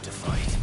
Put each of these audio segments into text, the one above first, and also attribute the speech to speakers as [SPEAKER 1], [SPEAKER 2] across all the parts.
[SPEAKER 1] to fight.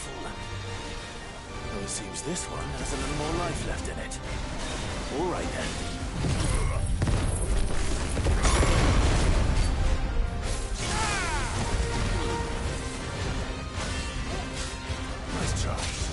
[SPEAKER 1] powerful. Though it seems this one has a little more life left in it. All right then. Nice try.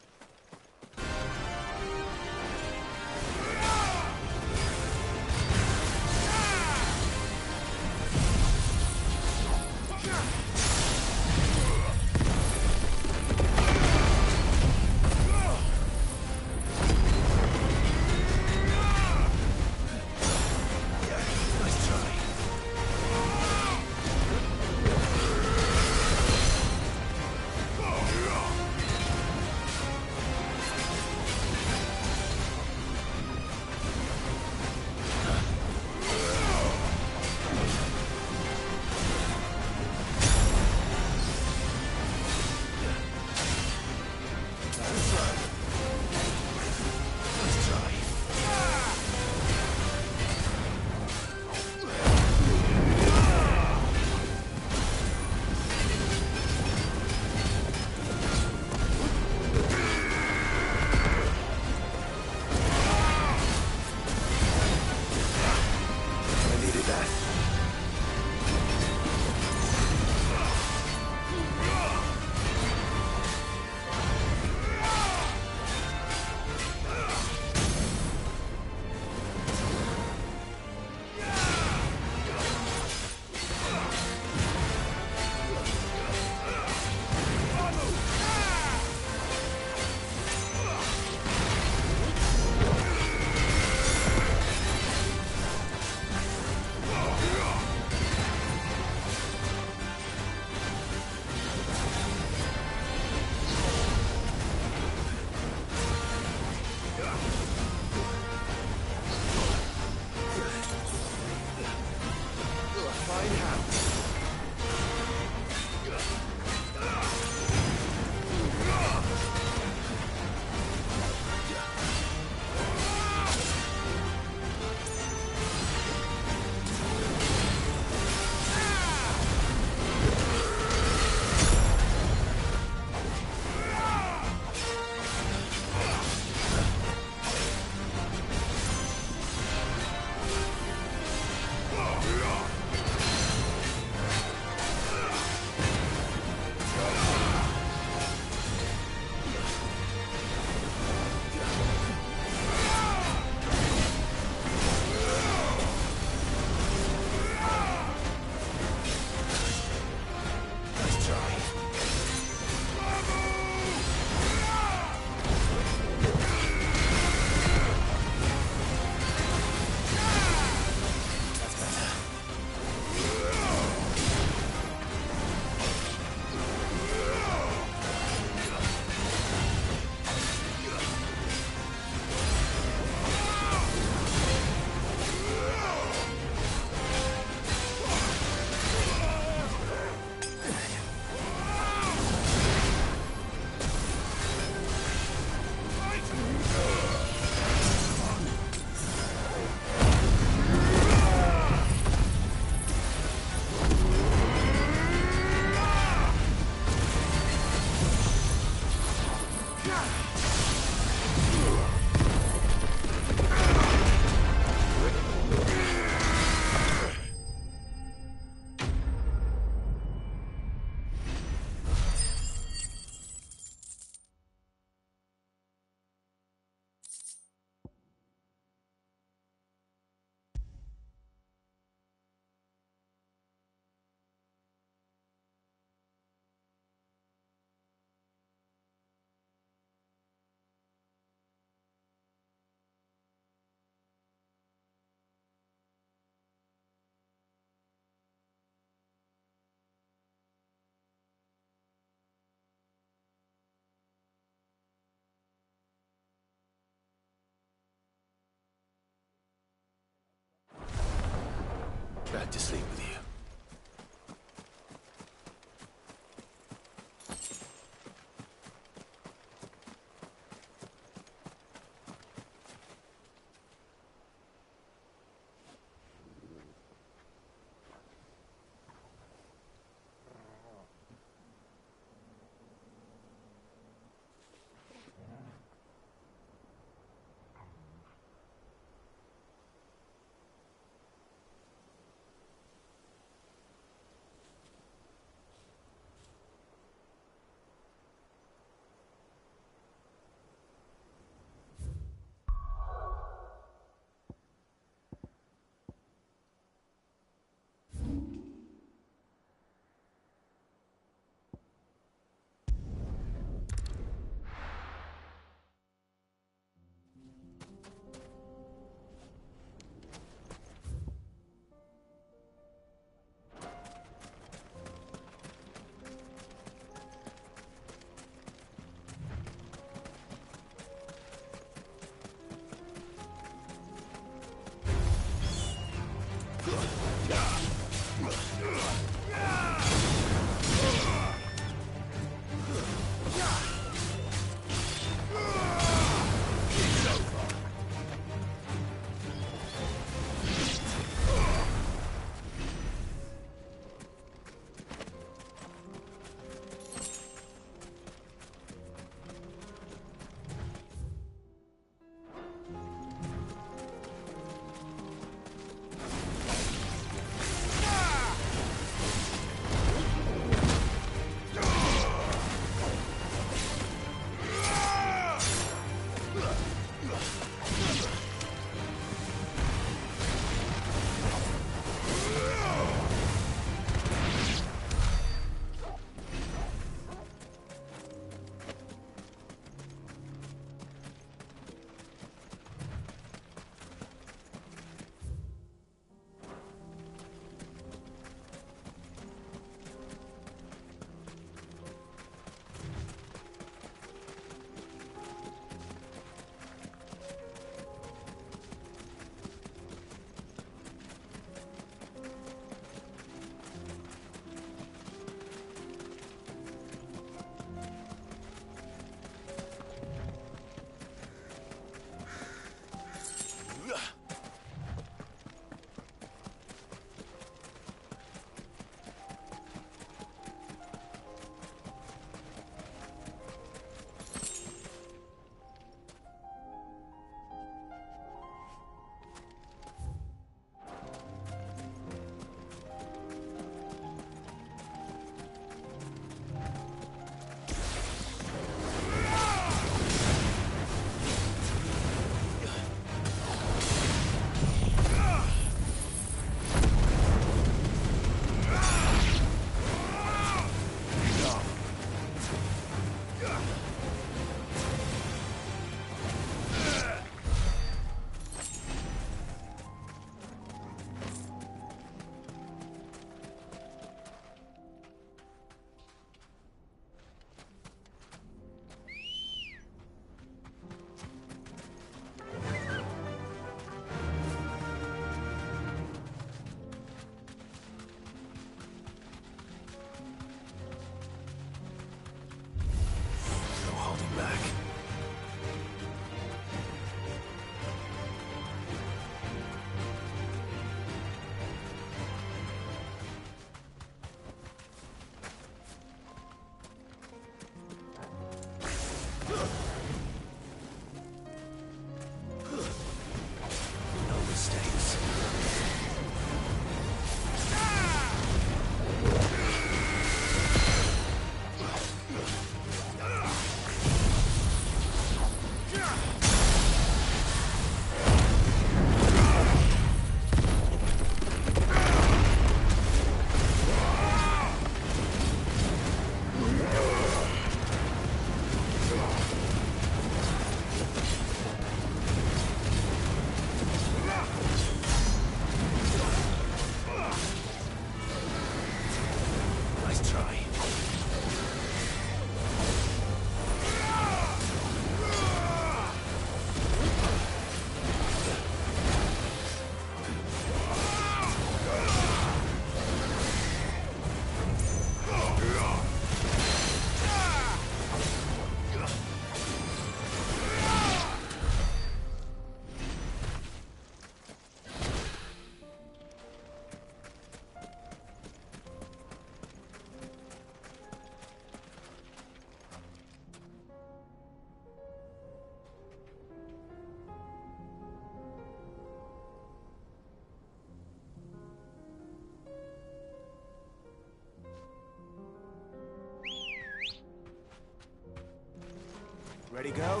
[SPEAKER 1] Ready, go?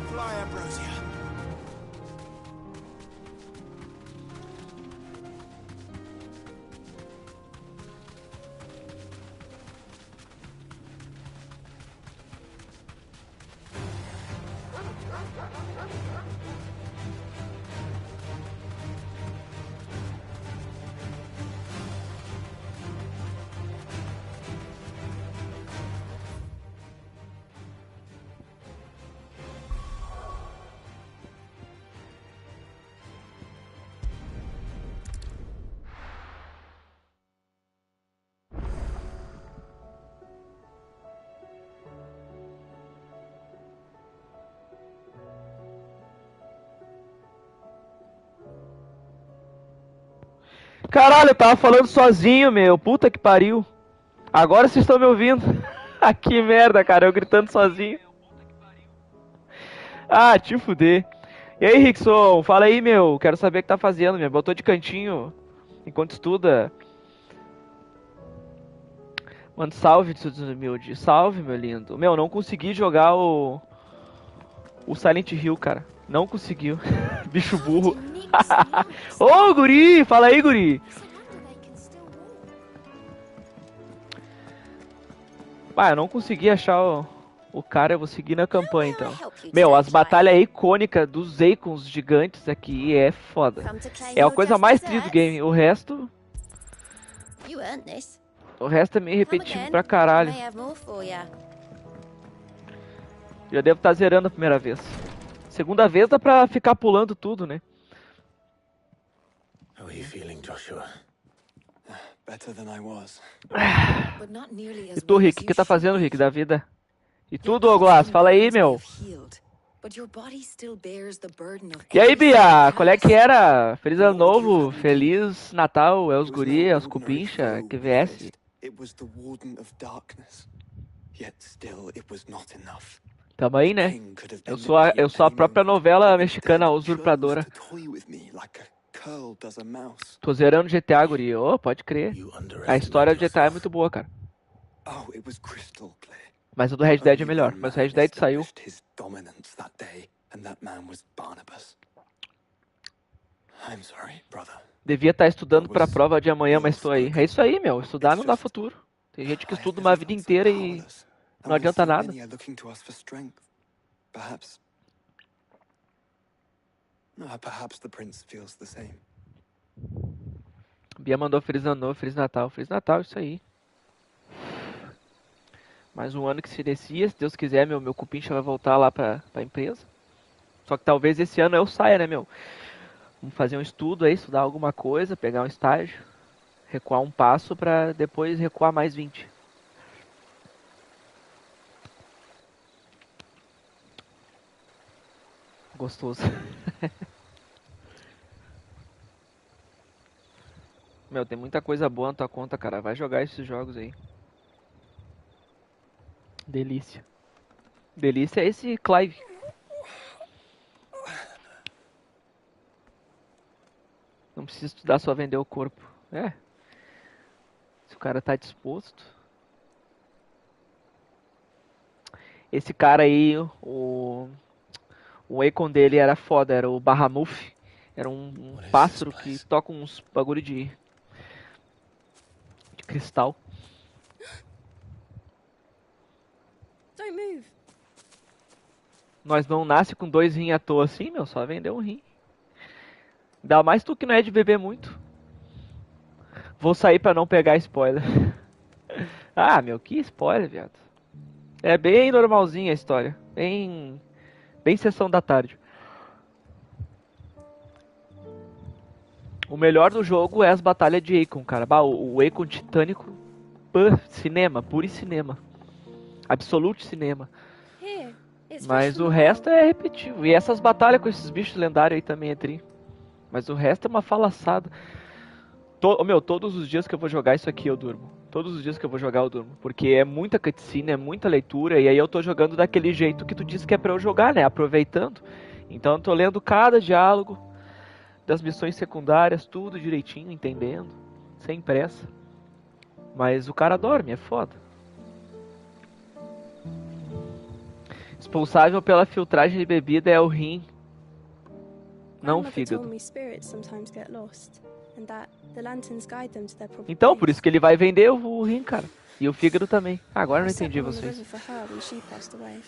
[SPEAKER 1] Fly, Ambrosia.
[SPEAKER 2] Caralho, eu tava falando sozinho, meu. Puta que pariu. Agora vocês estão me ouvindo. Ah, que merda, cara. Eu gritando sozinho. Ah, te fuder. E aí, Rickson? Fala aí, meu. Quero saber o que tá fazendo, meu. Botou de cantinho enquanto estuda. Mano, salve, humilde. Salve, meu lindo. Meu, não consegui jogar o Silent Hill, cara. Não conseguiu. Bicho burro. Ô, guri! Fala aí, guri. Ah, eu não consegui achar o cara, eu vou seguir na campanha então. Meu, as batalhas icônicas dos Akons gigantes aqui é foda. É a coisa mais triste do game. O resto é meio repetitivo pra caralho. Já devo estar zerando a primeira vez. Segunda vez dá pra ficar pulando tudo, né?
[SPEAKER 1] How are you feeling, Joshua?
[SPEAKER 3] Better than I was.
[SPEAKER 2] E tu, Rick? O que tá fazendo, Rick, da vida? E tu, Douglas? Fala aí, meu. E aí, Bia? Qual é que era? Feliz Ano Novo, Feliz Natal, é os guri, é os cupincha, QVS.
[SPEAKER 3] It was the Warden of Darkness. Yet still it was not enough.
[SPEAKER 2] Tamo aí, né? Eu sou a própria novela mexicana, a Usurpadora. Tô zerando GTA, guri. Ô, pode crer. A história do GTA é muito boa, cara. Mas o do Red Dead é melhor. Mas o Red Dead saiu. Devia estar estudando pra prova de amanhã, mas tô aí. É isso aí, meu. Estudar não dá futuro. Tem gente que estuda uma vida inteira e não adianta nada.
[SPEAKER 3] Perhaps the prince feels the same.
[SPEAKER 2] Bia mandou Feliz Ano Novo, Feliz Natal. Feliz Natal, isso aí. Mais um ano que se inicia, se Deus quiser, meu cupincha vai voltar lá pra empresa. Só que talvez esse ano eu saia, né, meu? Vamos fazer um estudo aí, estudar alguma coisa, pegar um estágio, recuar um passo pra depois recuar mais 20. Gostoso. Meu, tem muita coisa boa na tua conta, cara. Vai jogar esses jogos aí. Delícia. Delícia é esse Clive. Não precisa estudar, só vender o corpo. É. Se o cara tá disposto. Esse cara aí, o Akon dele era foda, era o Bahamut. Era um pássaro que toca uns bagulho de cristal. Nós não nasce com 2 rins à toa assim, meu, só vendeu um rim. Ainda mais tu que não é de beber muito. Vou sair pra não pegar spoiler. Ah, meu, que spoiler, viado. É bem normalzinha a história. Bem sessão da tarde. O melhor do jogo é as batalhas de Akon, cara. Bah, o Akon titânico. Cinema, puro cinema. Absolute cinema. Mas o resto é repetitivo. E essas batalhas com esses bichos lendários aí também é tri. Mas o resto é uma falaçada. Todos os dias que eu vou jogar isso aqui eu durmo. Todos os dias que eu vou jogar eu durmo. Porque é muita cutscene, é muita leitura. E aí eu tô jogando daquele jeito que tu disse que é pra eu jogar, né? Aproveitando. Então eu tô lendo cada diálogo das missões secundárias, tudo direitinho, entendendo. Sem pressa. Mas o cara dorme, é foda. Responsável pela filtragem de bebida é o rim, não o
[SPEAKER 4] Grandmother
[SPEAKER 2] fígado.
[SPEAKER 4] told me spirits sometimes get lost, and that the lanterns guide them to their proper
[SPEAKER 2] Então, por
[SPEAKER 4] place.
[SPEAKER 2] isso que ele vai vender o rim, cara. E o fígado também. Agora eu
[SPEAKER 4] I
[SPEAKER 2] não
[SPEAKER 4] set
[SPEAKER 2] entendi
[SPEAKER 4] one on the
[SPEAKER 2] vocês.
[SPEAKER 4] river for her when she passed away.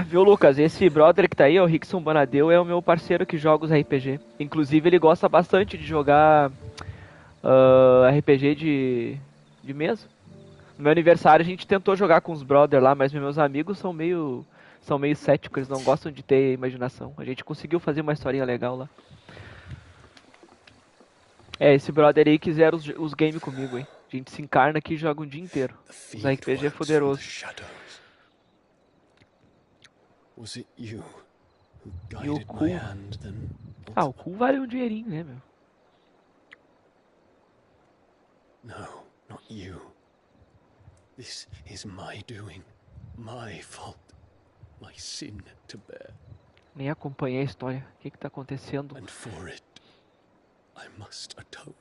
[SPEAKER 2] Viu, Lucas? Esse brother que tá aí, o Rickson Bonadeu, é o meu parceiro que joga os RPG. Inclusive, ele gosta bastante de jogar RPG de mesa. No meu aniversário, a gente tentou jogar com os brother lá, mas meus amigos são meio céticos, eles não gostam de ter imaginação. A gente conseguiu fazer uma historinha legal lá. É, esse brother aí que zera os games comigo, hein. A gente se encarna aqui e joga um dia inteiro.
[SPEAKER 3] The
[SPEAKER 2] Os
[SPEAKER 3] fiend
[SPEAKER 2] RPG é
[SPEAKER 3] works from the
[SPEAKER 2] poderoso.
[SPEAKER 3] shadows. Was it you who
[SPEAKER 2] E o
[SPEAKER 3] guided
[SPEAKER 2] cu.
[SPEAKER 3] my hand then?
[SPEAKER 2] Ah, o cu vale um dinheirinho, né, meu?
[SPEAKER 3] No, not you. This is my doing, my fault, my sin to bear,
[SPEAKER 2] Nem acompanhei a história. O que tá acontecendo?
[SPEAKER 3] and for it, I must atone.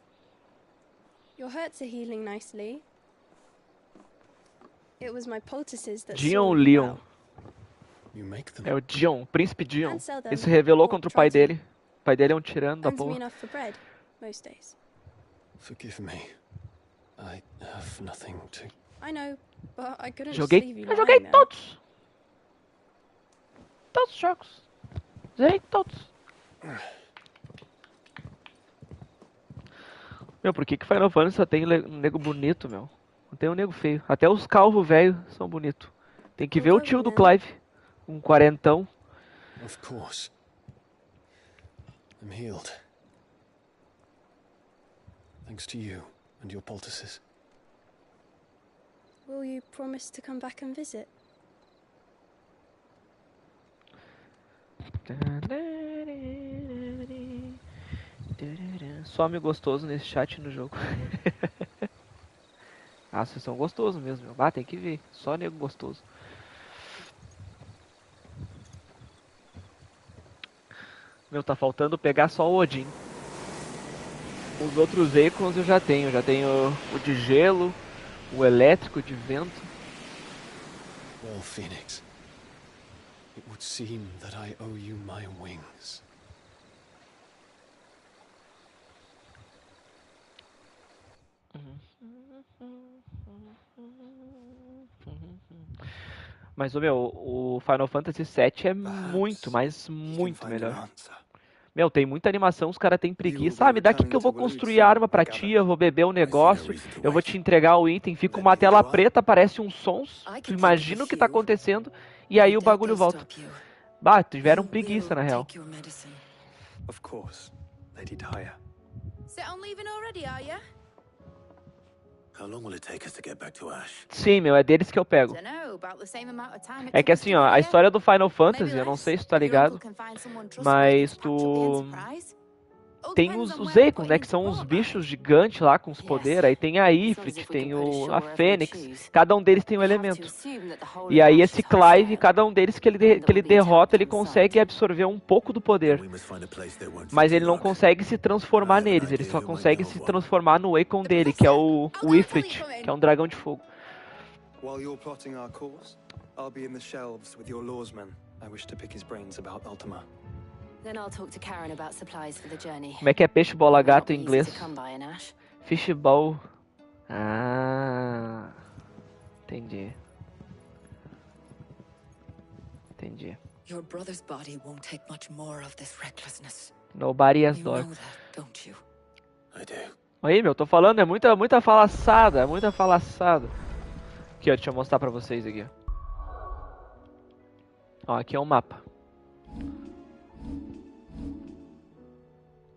[SPEAKER 4] Your hurts are healing nicely. It was my poultices that
[SPEAKER 2] Dion
[SPEAKER 4] saw you
[SPEAKER 2] Leon.
[SPEAKER 4] well.
[SPEAKER 3] You make them.
[SPEAKER 2] É o Dion, Príncipe Dion.
[SPEAKER 4] And sell them,
[SPEAKER 2] Ele se revelou
[SPEAKER 4] or
[SPEAKER 2] contra o
[SPEAKER 4] try
[SPEAKER 2] pai
[SPEAKER 4] to.
[SPEAKER 2] dele. O pai dele é um tirano da
[SPEAKER 4] Earns me
[SPEAKER 2] porra.
[SPEAKER 4] enough for bread, most days.
[SPEAKER 3] Forgive me. I have nothing to.
[SPEAKER 4] I know, but I couldn't just
[SPEAKER 2] Joguei,
[SPEAKER 4] leave you
[SPEAKER 2] eu joguei
[SPEAKER 4] lying there.
[SPEAKER 2] todos. Todos os jogos. Zerei todos. Meu, por que Final Fantasy só tem um nego bonito, meu? Não tem um nego feio. Até os calvos velhos são bonitos. Tem que ver o tio do Clive. Um quarentão.
[SPEAKER 3] Of course. I'm healed. Thanks to you and your poultices.
[SPEAKER 4] Will you promise to come back and visit?
[SPEAKER 2] Só homem gostoso nesse chat no jogo. Ah, vocês são gostosos mesmo, meu. Ah, tem que ver. Só nego gostoso. Meu, tá faltando pegar só o Odin. Os outros veículos eu já tenho. Já tenho o de gelo, o elétrico, de vento.
[SPEAKER 3] Well, Phoenix, it would seem that I owe you my wings.
[SPEAKER 2] Mas, o Final Fantasy VII é muito, mas muito melhor. Meu, tem muita animação, os caras têm preguiça. Ah, me dá aqui que eu vou construir arma pra ti, eu vou beber um negócio, eu vou te entregar o item. Fica uma tela preta, aparece uns sons, tu imagina o que tá acontecendo, e aí o bagulho volta. Bah, tiveram preguiça, na real.
[SPEAKER 3] Of course, Lady Tyre.
[SPEAKER 5] Set on leaving already, are ya?
[SPEAKER 1] How long will it take us to get back to Ash?
[SPEAKER 2] Sim, meu, é deles que eu pego.
[SPEAKER 5] Dunno, about the same amount of time it
[SPEAKER 2] É que
[SPEAKER 5] took us
[SPEAKER 2] assim,
[SPEAKER 5] to
[SPEAKER 2] ó,
[SPEAKER 5] get
[SPEAKER 2] a
[SPEAKER 5] here.
[SPEAKER 2] história do Final Fantasy,
[SPEAKER 5] Maybe
[SPEAKER 2] eu não
[SPEAKER 5] less.
[SPEAKER 2] sei se tu tá
[SPEAKER 5] Your
[SPEAKER 2] ligado,
[SPEAKER 5] uncle can find someone trustworthy
[SPEAKER 2] mas
[SPEAKER 5] to patch up the
[SPEAKER 2] tu...
[SPEAKER 5] Enterprise. All
[SPEAKER 2] Tem
[SPEAKER 5] depends
[SPEAKER 2] os
[SPEAKER 5] on where we're
[SPEAKER 2] Zeikons, né, que
[SPEAKER 5] putting
[SPEAKER 2] são uns
[SPEAKER 5] support
[SPEAKER 2] bichos gigantes lá com os poderes, aí tem a Ifrit, tem a Fênix, cada um deles tem um elemento. E aí esse Clive, cada um deles que ele derrota, ele consegue absorver um pouco do poder.
[SPEAKER 1] We must find a place they won't
[SPEAKER 2] Mas
[SPEAKER 1] fit
[SPEAKER 2] ele não
[SPEAKER 1] to
[SPEAKER 2] consegue se transformar neles, ele só consegue se transformar no Waken dele, que é o Ifrit, que é um dragão de fogo.
[SPEAKER 3] While you're plotting our course, I'll be in the shelves with your lawsman. I wish to pick his brains about Ultima.
[SPEAKER 5] Then I'll talk to Karen about supplies for the journey.
[SPEAKER 2] Como é que é peixe bola gato em
[SPEAKER 5] Not easy
[SPEAKER 2] inglês?
[SPEAKER 5] to come by in Ash.
[SPEAKER 2] Fishbowl. Ah, entendi. Entendi.
[SPEAKER 6] Your brother's body won't take much more of this recklessness.
[SPEAKER 2] Nobody has
[SPEAKER 6] You know
[SPEAKER 2] dog.
[SPEAKER 6] that, don't you?
[SPEAKER 1] I do.
[SPEAKER 2] Aí, meu, tô falando, é muita falaçada, muita falaçada. Aqui, ó, deixa eu mostrar pra vocês aqui. Ó, aqui é um mapa.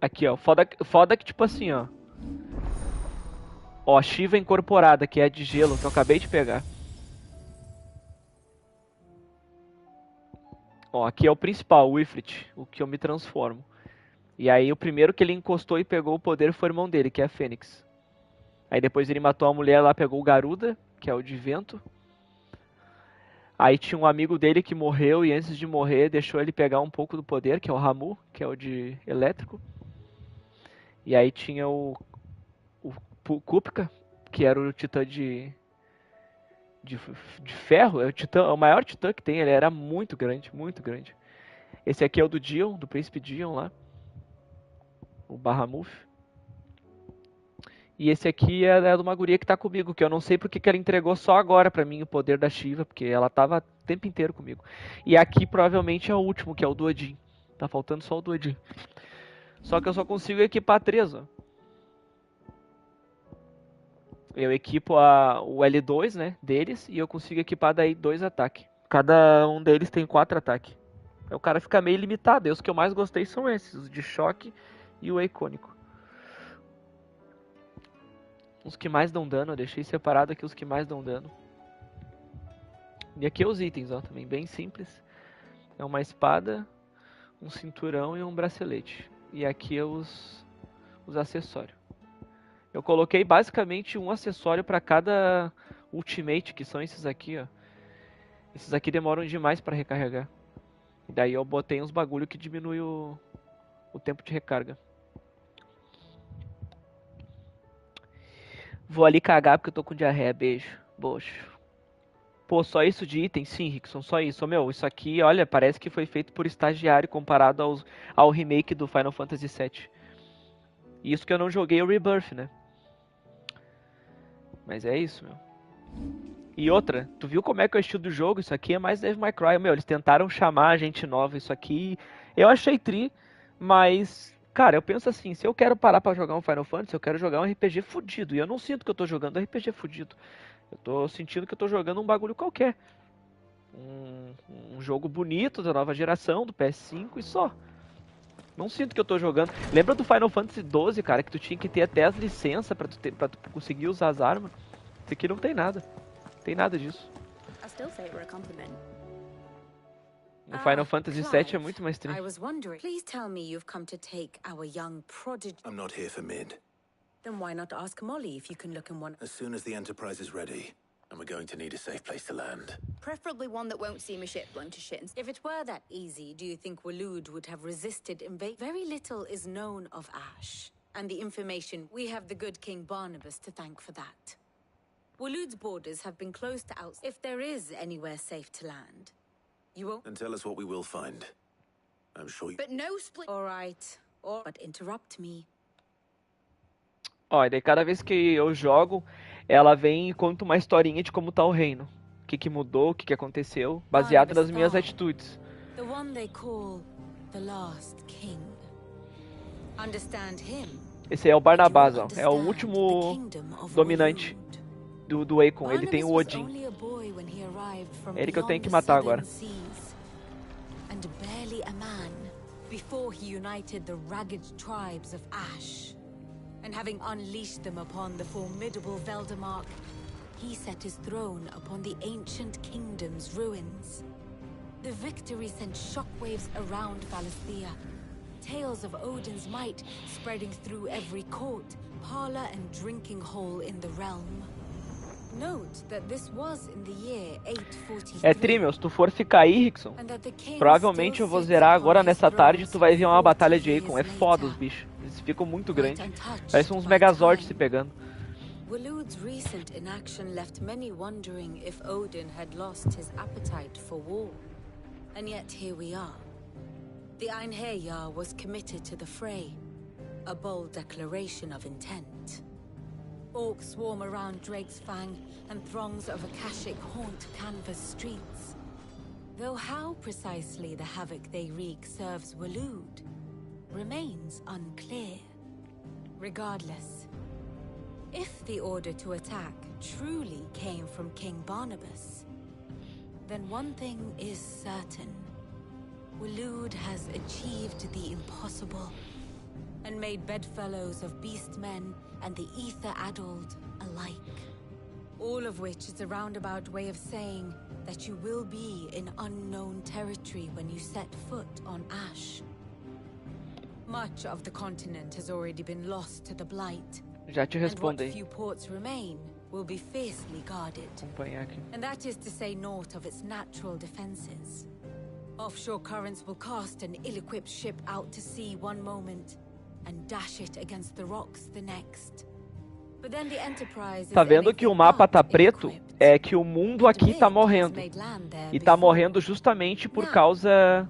[SPEAKER 2] Aqui, ó, foda que tipo assim, ó. Ó, a Shiva incorporada, que é a de gelo, que eu acabei de pegar. Ó, aqui é o principal, o Ifrit, o que eu me transformo. E aí o primeiro que ele encostou e pegou o poder foi o irmão dele, que é a Fênix. Aí depois ele matou a mulher lá, pegou o Garuda, que é o de vento. Aí tinha um amigo dele que morreu e antes de morrer deixou ele pegar um pouco do poder, que é o Ramu, que é o de elétrico. E aí tinha o Kupka, que era o titã de de ferro, é o maior titã que tem, ele era muito grande, muito grande. Esse aqui é o do Dion, do Príncipe Dion lá. O Bahamut. E esse aqui é de uma guria que tá comigo, que eu não sei porque que ela entregou só agora pra mim o poder da Shiva, porque ela tava o tempo inteiro comigo. E aqui provavelmente é o último, que é o do Odin. Tá faltando só o do Odin. Só que eu só consigo equipar 3, ó. Eu equipo o L2, né, deles, e eu consigo equipar daí 2 ataques. Cada um deles tem 4 ataques. Aí o cara fica meio limitado. E os que eu mais gostei são esses, os de choque e o icônico. Os que mais dão dano, eu deixei separado aqui os que mais dão dano. E aqui é os itens, ó, também bem simples. É uma espada, um cinturão e um bracelete. E aqui é os acessórios. Eu coloquei basicamente um acessório para cada ultimate, que são esses aqui, ó. Esses aqui demoram demais para recarregar. E daí eu botei uns bagulho que diminui o tempo de recarga. Vou ali cagar porque eu tô com diarreia, beijo. Bocho. Pô, só isso de item? Sim, Rickson, só isso. Meu, isso aqui, olha, parece que foi feito por estagiário comparado ao remake do Final Fantasy VII. E isso que eu não joguei o Rebirth, né? Mas é isso, meu. E outra, tu viu como é que é o estilo do jogo? Isso aqui é mais Devil May Cry. Meu, eles tentaram chamar gente nova. Isso aqui eu achei tri, mas... Cara, eu penso assim, se eu quero parar pra jogar um Final Fantasy, eu quero jogar um RPG fudido. E eu não sinto que eu tô jogando um RPG fudido. Eu tô sentindo que eu tô jogando um bagulho qualquer. Um jogo bonito da nova geração, do PS5 e só. Não sinto que eu tô jogando. Lembra do Final Fantasy XII, cara, que tu tinha que ter até as licenças pra tu conseguir usar as armas? Esse aqui não tem nada. Não tem nada disso.
[SPEAKER 5] I still say it were a compliment.
[SPEAKER 2] No Final Fantasy VII é muito mais
[SPEAKER 6] I
[SPEAKER 2] triste.
[SPEAKER 6] was wondering. Please tell me you've come to take our young prodigy.
[SPEAKER 1] I'm not here for mid.
[SPEAKER 6] Then why not ask Molly if you can look in one?
[SPEAKER 1] As soon as the Enterprise is ready, and we're going to need a safe place to land.
[SPEAKER 5] Preferably one that won't see my ship blown to shit.
[SPEAKER 6] If it were that easy, do you think Waloed would have resisted invasion? Very little is known of Ash, and the information we have the good King Barnabas to thank for that. Waloed's borders have been closed to outs. If there is anywhere safe to land, you won't.
[SPEAKER 1] And tell us what we will find. I'm sure you...
[SPEAKER 5] But no split.
[SPEAKER 6] All right. But interrupt me.
[SPEAKER 2] Ó, e daí cada vez que eu jogo, ela vem e conta uma historinha de como tá o reino. O que mudou, o que aconteceu, baseado nas minhas atitudes.
[SPEAKER 6] The one they call the last king. Understand him?
[SPEAKER 2] Esse é o Barnabas, ó. É o último dominante do Akon. Ele tem o Odin. É ele que eu tenho que matar agora.
[SPEAKER 6] And barely a man before he united the ragged tribes of Ash. And having unleashed them upon the formidable Veldemark, he set his throne upon the ancient kingdom's ruins. The victory sent shockwaves around Valisthea. Tales of Odin's might spreading through every court, parlor, and drinking hole in the realm. Note that this was in the year 843.
[SPEAKER 2] É tri, meu. Se tu for ficar aí, Rickson, provavelmente eu vou zerar agora nessa tarde. Tu vai ver uma batalha de Akon. É foda os bichos. Eles ficam muito grandes. Parece uns Megazords se pegando.
[SPEAKER 6] Waloed's recent inaction left many wondering if Odin had lost his appetite for war. And yet here we are. The Einherjar was committed to the fray. A bold declaration of intent. Orcs swarm around Drake's Fang, and throngs of Akashic haunt canvas streets. Though how precisely the havoc they wreak serves Waloed remains unclear. Regardless, if the order to attack truly came from King Barnabas, then one thing is certain. Waloed has achieved the impossible and made bedfellows of beastmen and the ether-addled alike. All of which is a roundabout way of saying that you will be in unknown territory when you set foot on Ash. Much of the continent has already been lost to the Blight.
[SPEAKER 2] Já te
[SPEAKER 6] And what
[SPEAKER 2] respondo aí.
[SPEAKER 6] few ports remain will be fiercely guarded.
[SPEAKER 2] Acompanhar aqui.
[SPEAKER 6] And that is to say naught of its natural defenses. Offshore currents will cast an ill-equipped ship out to sea one moment and dash it against the rocks the next. But then the Enterprise is
[SPEAKER 2] Tá vendo que o
[SPEAKER 6] anything
[SPEAKER 2] mapa tá
[SPEAKER 6] but
[SPEAKER 2] preto?
[SPEAKER 6] ill-equipped.
[SPEAKER 2] é que o mundo aqui tá morrendo. E tá morrendo justamente por causa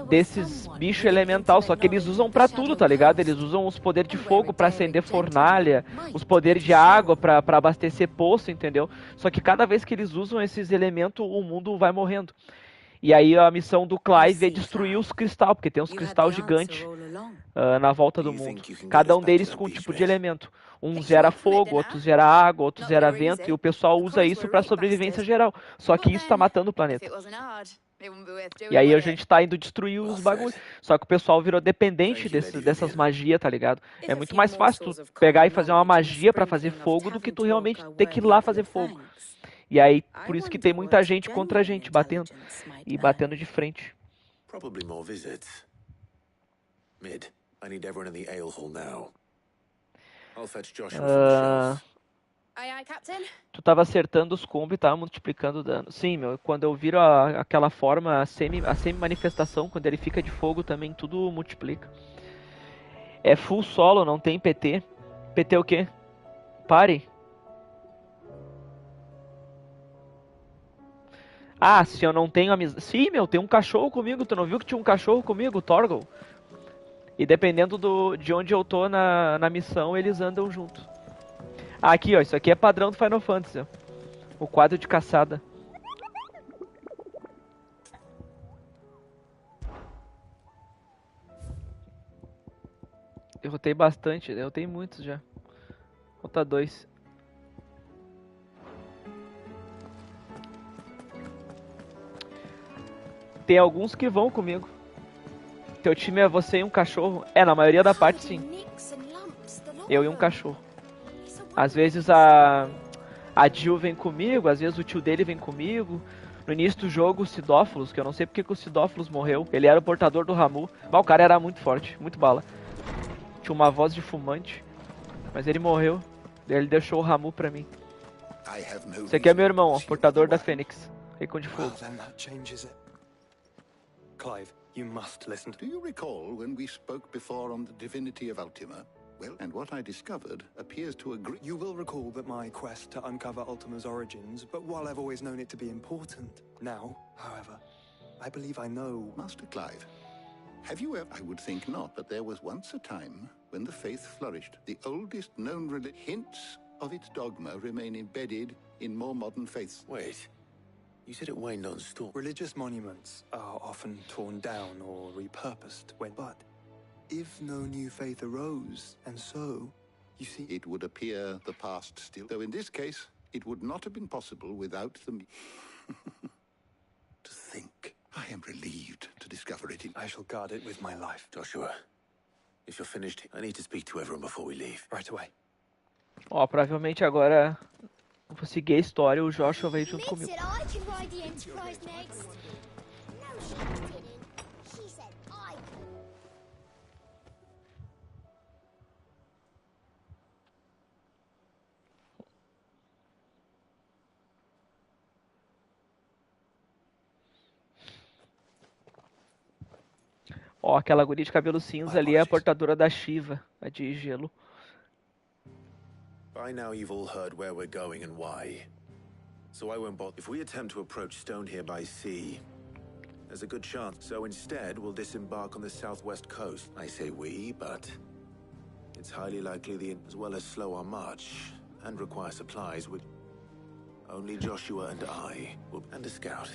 [SPEAKER 2] desses bichos elemental. Só que eles usam pra tudo, tá ligado? Eles usam os poderes de fogo pra acender fornalha, os poderes de água pra abastecer poço, entendeu? Só que cada vez que eles usam esses elementos, o mundo vai morrendo. E aí a missão do Clive é destruir os cristais, porque tem uns cristais gigantes na volta do mundo. Cada um deles com um tipo de elemento. Um gera fogo, outros gera água, outros gera vento, e o pessoal usa isso pra sobrevivência geral. Só que isso tá matando o planeta. E aí a gente tá indo destruir os bagulhos. Só que o pessoal virou dependente dessas magias, tá ligado? É muito mais fácil tu pegar e fazer uma magia pra fazer fogo do que tu realmente ter que ir lá fazer fogo. E aí, por isso que tem muita gente contra a gente, batendo. E batendo de frente.
[SPEAKER 1] Probably more visits. Mid, I need everyone in the ale hall now. I'll fetch Joshua from the shelves.
[SPEAKER 5] Aye, aye, Captain.
[SPEAKER 2] Tu tava acertando os combos e tava multiplicando o dano. Sim, meu, quando eu viro aquela forma, a semi-manifestação, quando ele fica de fogo também, tudo multiplica. É full solo, não tem PT. PT o quê? Pare. Ah, se eu não tenho amizade... Sim, meu, tem um cachorro comigo. Tu não viu que tinha um cachorro comigo, Torgal? E dependendo de onde eu tô na missão, eles andam junto. Ah, aqui, ó. Isso aqui é padrão do Final Fantasy, ó. O quadro de caçada. Derrotei bastante. Derrotei muitos já. Falta 2. Tem alguns que vão comigo. Teu time é você e um cachorro? É, na maioria da parte sim. Eu e um cachorro. Às vezes a Jill vem comigo, às vezes o tio dele vem comigo. No início do jogo, o Cidófilos, que eu não sei porque que o Cidófilos morreu. Ele era o portador do Ramu. Mas o cara era muito forte, muito bala. Tinha uma voz de fumante. Mas ele morreu. Ele deixou o Ramu pra mim. Esse aqui é meu irmão, ó, portador da Fênix. Recon de fogo.
[SPEAKER 3] Clive, you must listen.
[SPEAKER 7] Do you recall when we spoke before on the divinity of Ultima? Well, and what I discovered appears to agree.
[SPEAKER 3] You will recall that my quest to uncover Ultima's origins, but while I've always known it to be important, now, however, I believe I know.
[SPEAKER 7] Master Clive, have you ever... I would think not, but there was once a time when the faith flourished. The oldest known religion, hints of its dogma remain embedded in more modern faiths.
[SPEAKER 1] Wait. You said it waned on storm.
[SPEAKER 3] Religious monuments are often torn down or repurposed but if no new faith arose, and so, you see...
[SPEAKER 7] It would appear the past still, though in this case, it would not have been possible without the... To think. I am relieved to discover it in...
[SPEAKER 3] I shall guard it with my life.
[SPEAKER 1] Joshua, if you're finished, I need to speak to everyone before we leave.
[SPEAKER 3] Right away.
[SPEAKER 2] Ó, provavelmente agora... Vou seguir a história, o Joshua vai junto comigo. Ó, aquela guria de cabelo cinza ali é a portadora da Shiva, a de gelo.
[SPEAKER 1] By now you've all heard where we're going and why. So I won't bother. If we attempt to approach Stone here by sea, there's a good chance. So instead, we'll disembark on the southwest coast. I say we, but it's highly likely as well as slow our march and require supplies with only Joshua and I and a scout.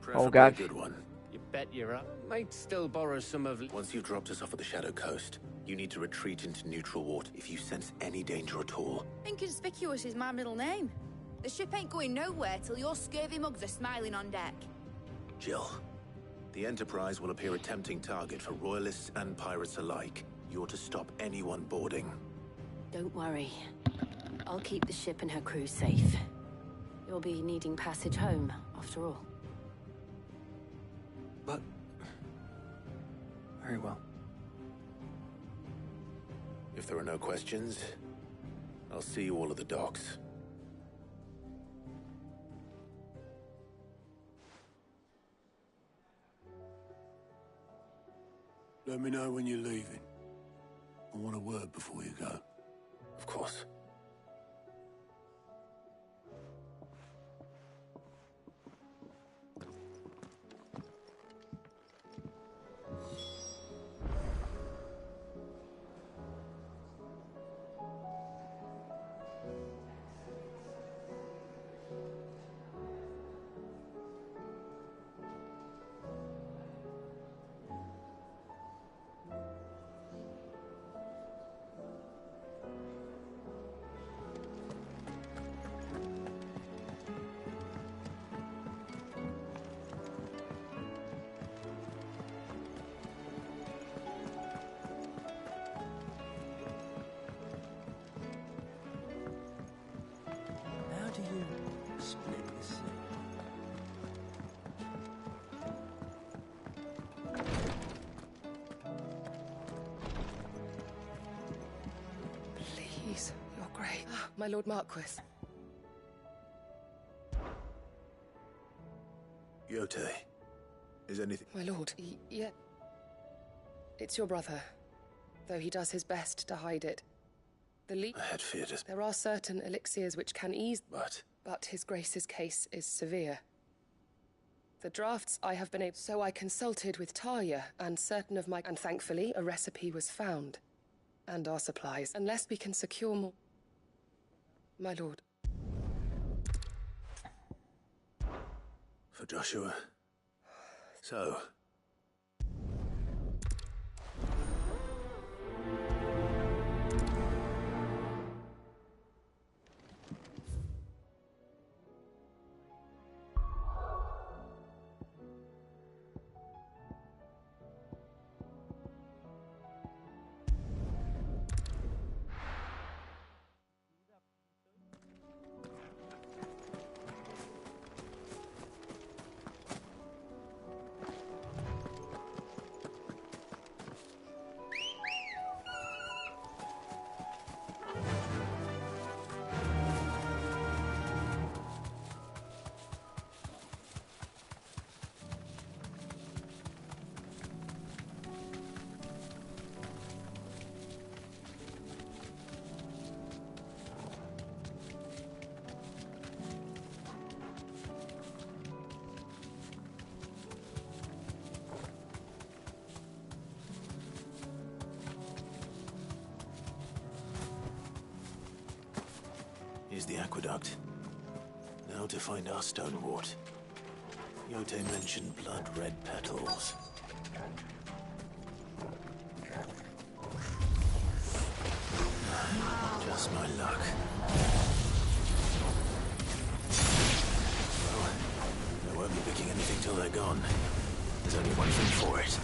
[SPEAKER 1] Preferably a good one.
[SPEAKER 8] You bet you're up. Might still borrow some of...
[SPEAKER 1] Once you've dropped us off at the Shadow Coast, you need to retreat into neutral water if you sense any danger at all.
[SPEAKER 5] Inconspicuous is my middle name. The ship ain't going nowhere till your scurvy mugs are smiling on deck.
[SPEAKER 1] Jill, the Enterprise will appear a tempting target for royalists and pirates alike. You're to stop anyone boarding.
[SPEAKER 6] Don't worry. I'll keep the ship and her crew safe. You'll be needing passage home, after all.
[SPEAKER 3] But... very well.
[SPEAKER 1] If there are no questions, I'll see you all at the docks.
[SPEAKER 9] Let me know when you're leaving. I want a word before you go.
[SPEAKER 1] Of course.
[SPEAKER 10] my Lord Marquis.
[SPEAKER 1] Yote, is anything...
[SPEAKER 10] My lord, yeah. It's your brother, though he does his best to hide it.
[SPEAKER 1] I had feared it.
[SPEAKER 10] There are certain elixirs which can ease...
[SPEAKER 1] But
[SPEAKER 10] his grace's case is severe. The drafts I have been able... So I consulted with Talia and certain of my... And thankfully, a recipe was found. And our supplies. Unless we can secure more... My lord.
[SPEAKER 1] For Joshua. So... Here's the aqueduct. Now to find our stonewort. Yote mentioned blood-red petals. Just my luck. Well, I won't be picking anything till they're gone. There's only one thing for it.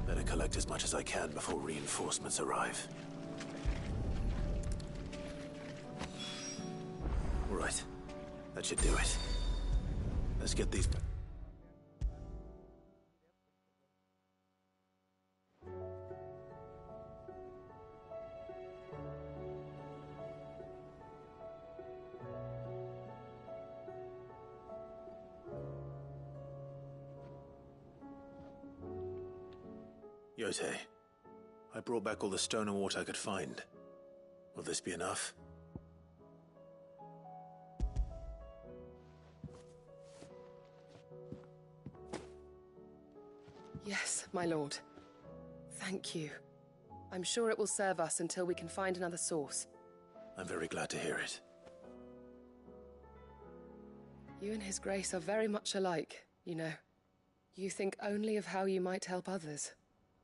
[SPEAKER 1] Better collect as much as I can before reinforcements arrive. Right. That should do it. Let's get these... Yote, I brought back all the stone and water I could find. Will this be enough?
[SPEAKER 10] Yes, my lord. Thank you. I'm sure it will serve us until we can find another source.
[SPEAKER 1] I'm very glad to hear it.
[SPEAKER 10] You and His Grace are very much alike, you know. You think only of how you might help others,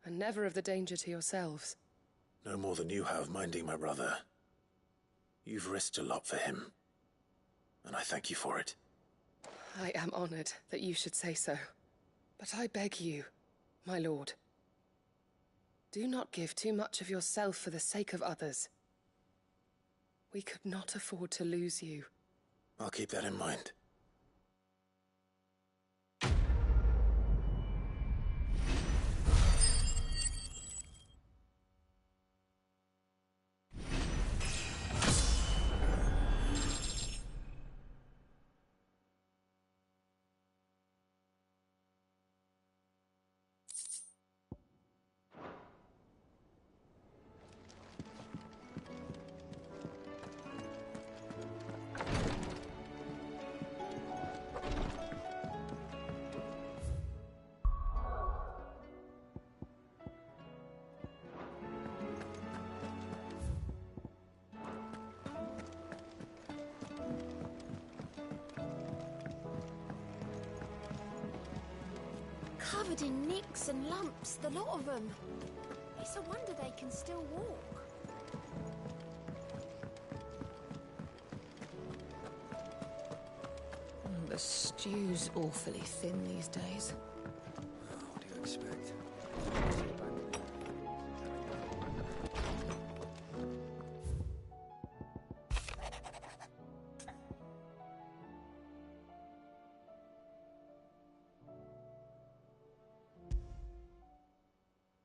[SPEAKER 10] and never of the danger to yourselves.
[SPEAKER 1] No more than you have minding my brother. You've risked a lot for him, and I thank you for it.
[SPEAKER 10] I am honored that you should say so. But I beg you, my lord, do not give too much of yourself for the sake of others. We could not afford to lose you.
[SPEAKER 1] I'll keep that in mind.
[SPEAKER 11] Covered in nicks and lumps, the lot of them. It's a wonder they can still walk.
[SPEAKER 12] The stew's awfully thin these days.
[SPEAKER 13] What do you expect?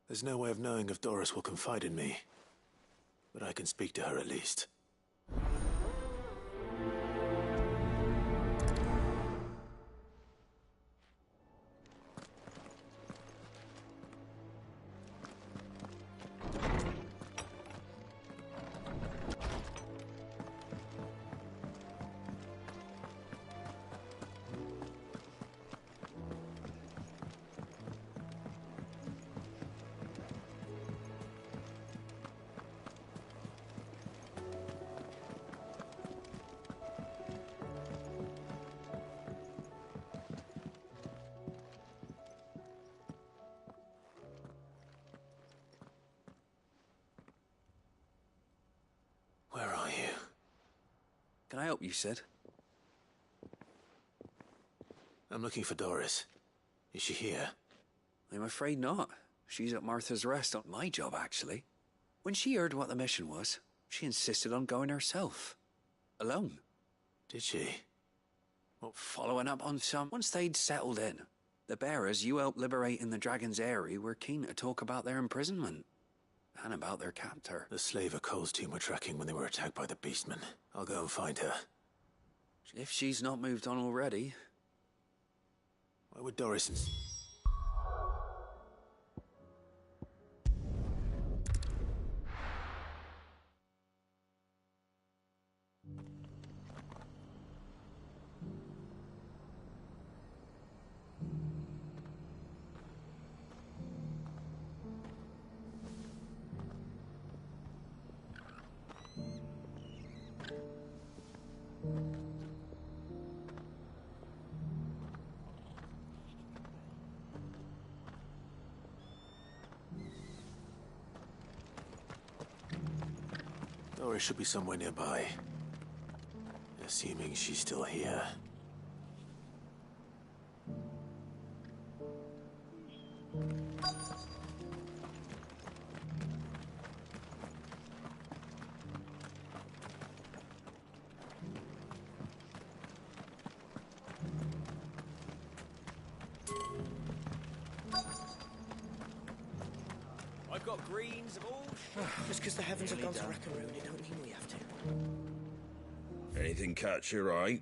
[SPEAKER 1] There's no way of knowing if Doris will confide in me, but I can speak to her at least. Where are you?
[SPEAKER 13] Can I help you, Sid?
[SPEAKER 1] I'm looking for Doris. Is she here?
[SPEAKER 13] I'm afraid not. She's at Martha's Rest on my job, actually. When she heard what the mission was, she insisted on going herself. Alone.
[SPEAKER 1] Did she?
[SPEAKER 13] Well, following up on some... Once they'd settled in, the bearers you helped liberate in the Dragon's Eyrie were keen to talk about their imprisonment. And about their captor.
[SPEAKER 1] The slaver Cole's team were tracking when they were attacked by the Beastmen. I'll go and find her.
[SPEAKER 13] If she's not moved on already.
[SPEAKER 1] Why would Doris... Doris should be somewhere nearby. Assuming she's still here.
[SPEAKER 8] I've got greens of all
[SPEAKER 14] Just because the heavens have gone to Rackaroon, it don't mean we have to.
[SPEAKER 15] Anything catch your eye?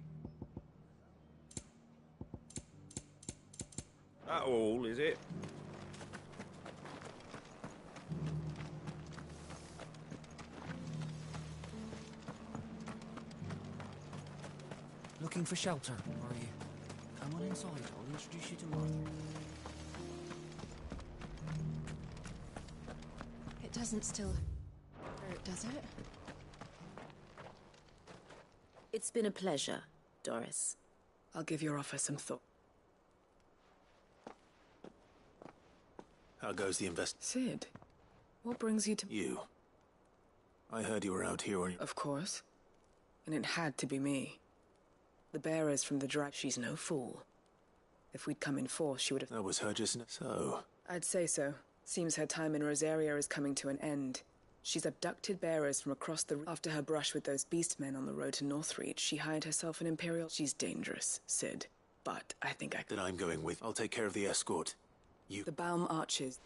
[SPEAKER 15] That all, is it?
[SPEAKER 16] Looking for shelter, are you? Come on inside, I'll introduce you to Martha.
[SPEAKER 12] It doesn't still hurt, does it?
[SPEAKER 6] It's been a pleasure, Doris.
[SPEAKER 10] I'll give your offer some thought.
[SPEAKER 1] How goes the invest?
[SPEAKER 12] Sid, what brings you to...
[SPEAKER 1] You. I heard you were out here on...
[SPEAKER 12] Of course. And it had to be me. The bearers from the drag... She's no fool. If we'd come in force, she would have...
[SPEAKER 1] That was her just... So...
[SPEAKER 12] I'd say so. Seems her time in Rosaria is coming to an end. She's abducted bearers from across the... After her brush with those beastmen on the road to Northreach, she hired herself an Imperial... She's dangerous, Sid. But I think I...
[SPEAKER 1] Then I'm going with... I'll take care of the escort. You...
[SPEAKER 12] The Baum Archers...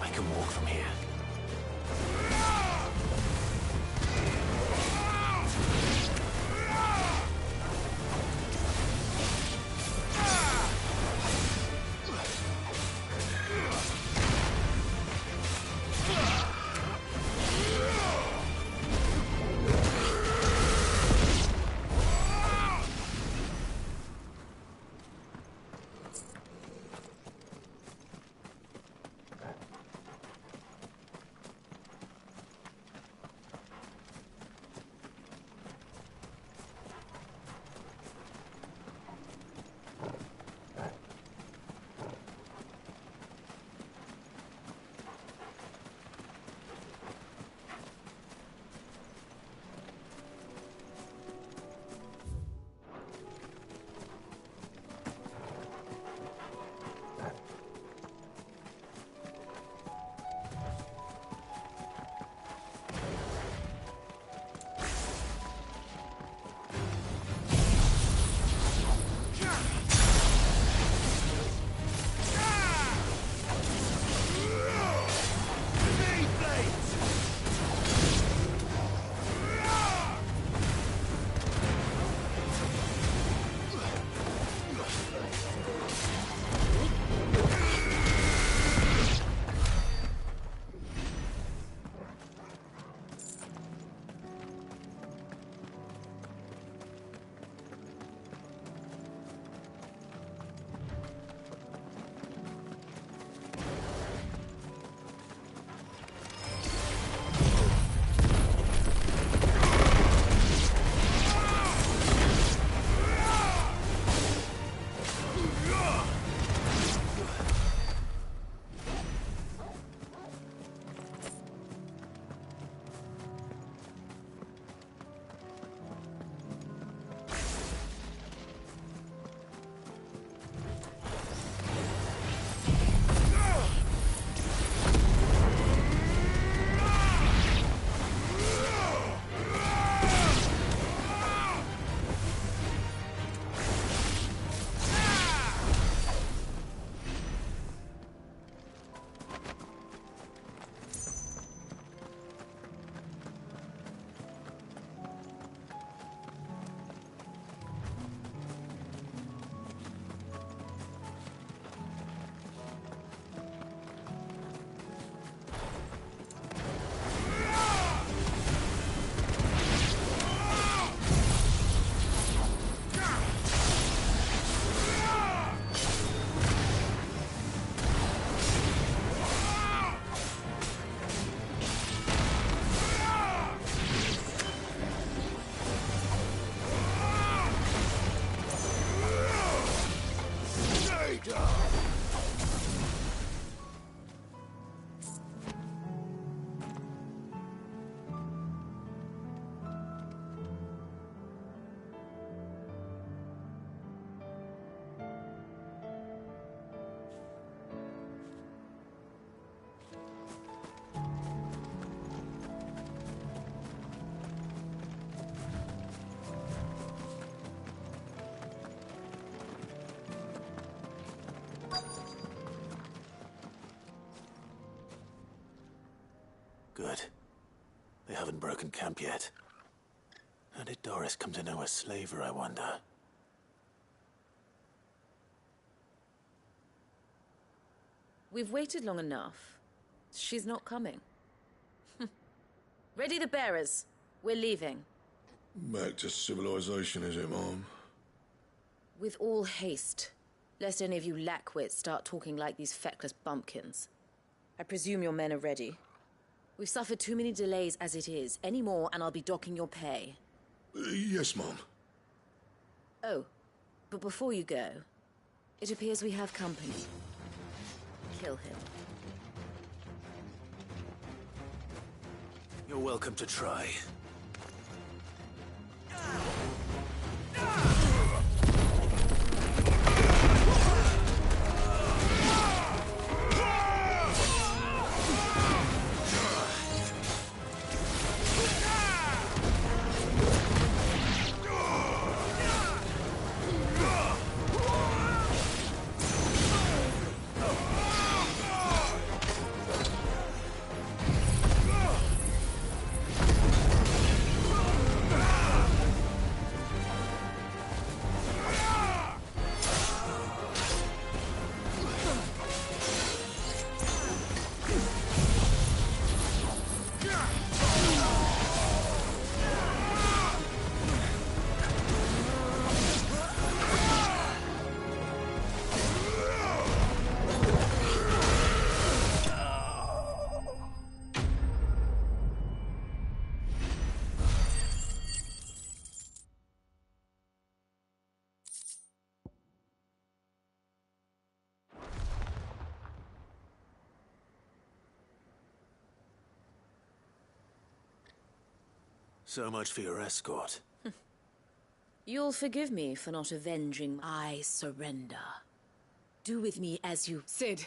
[SPEAKER 1] I can walk from here. Good. They haven't broken camp yet. How did Doris come to know a slaver, I wonder?
[SPEAKER 17] We've waited long enough. She's not coming. Ready the bearers. We're leaving.
[SPEAKER 18] Back to civilization, is it, Mom?
[SPEAKER 17] With all haste. Lest any of you lackwits start talking like these feckless bumpkins. I presume your men are ready. We've suffered too many delays as it is. Any more and I'll be docking your pay.
[SPEAKER 18] Yes, Mom.
[SPEAKER 17] Oh, but before you go, it appears we have company. Kill him.
[SPEAKER 1] You're welcome to try. So much for your escort.
[SPEAKER 17] You'll forgive me for not avenging. I surrender. Do with me as you...
[SPEAKER 12] Cid!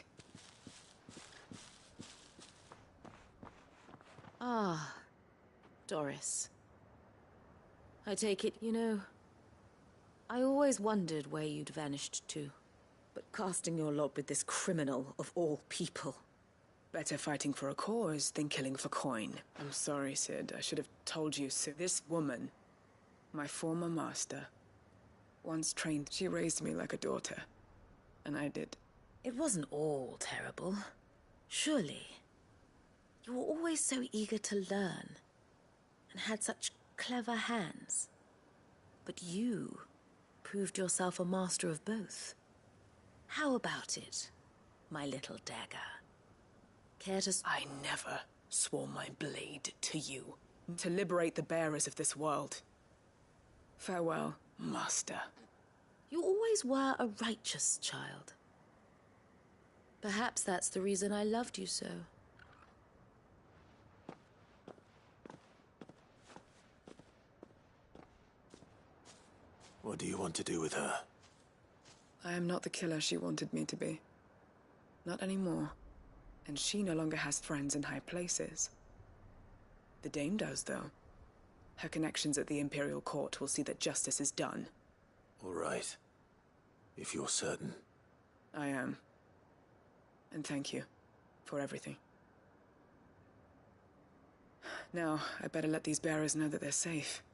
[SPEAKER 17] Ah, Doris. I take it, you know, I always wondered where you'd vanished to. But casting your lot with this criminal of all people...
[SPEAKER 12] Better fighting for a cause than killing for coin. I'm sorry, Cid. I should have told you so. This woman, my former master, once trained. She raised me like a daughter. And I did.
[SPEAKER 17] It wasn't all terrible. Surely. You were always so eager to learn. And had such clever hands. But you proved yourself a master of both. How about it, my little dagger? Care to...
[SPEAKER 12] I never swore my blade to you. To liberate the bearers of this world. Farewell, master.
[SPEAKER 17] You always were a righteous child. Perhaps that's the reason I loved you so.
[SPEAKER 1] What do you want to do with her?
[SPEAKER 12] I am not the killer she wanted me to be. Not anymore. And she no longer has friends in high places. The Dame does, though. Her connections at the Imperial Court will see that justice is done.
[SPEAKER 1] All right. If you're certain.
[SPEAKER 12] I am. And thank you for everything. Now, I better let these bearers know that they're safe.